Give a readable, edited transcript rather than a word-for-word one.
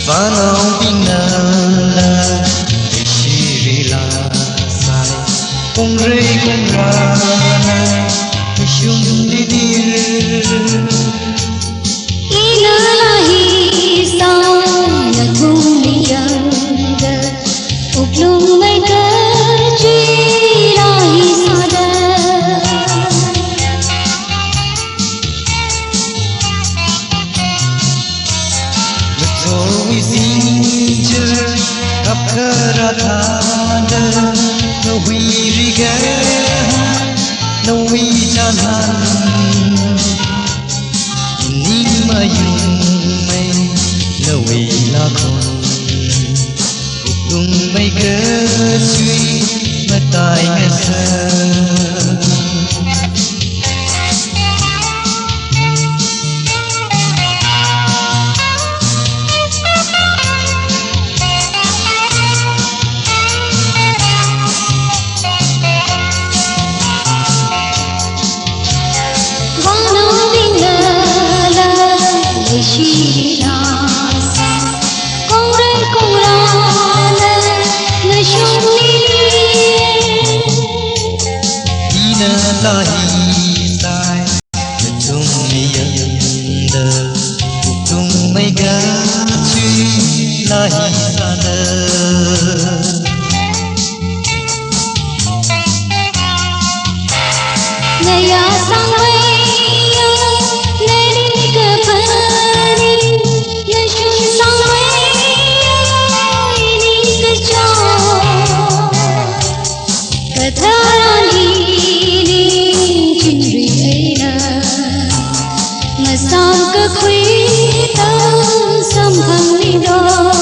và lòng bình là chỉ là sai không rơi không ra chung đi đi ilahi sao na thung yang da uklung mai ka chi ilahi sada Tôi xin chờ gặp ra thà nó huy ri ghé nó huy chan han nín mà dùng mây nó huy là con tung mây cơ suy mà tai nghe sơ chỉ là sao con rơi con la nơi chung đi na la hi sai chung mi yanda chung mai ga chi la hi sa da ngày ya sang vây sang cơ quý tâm sâm hằng đi đó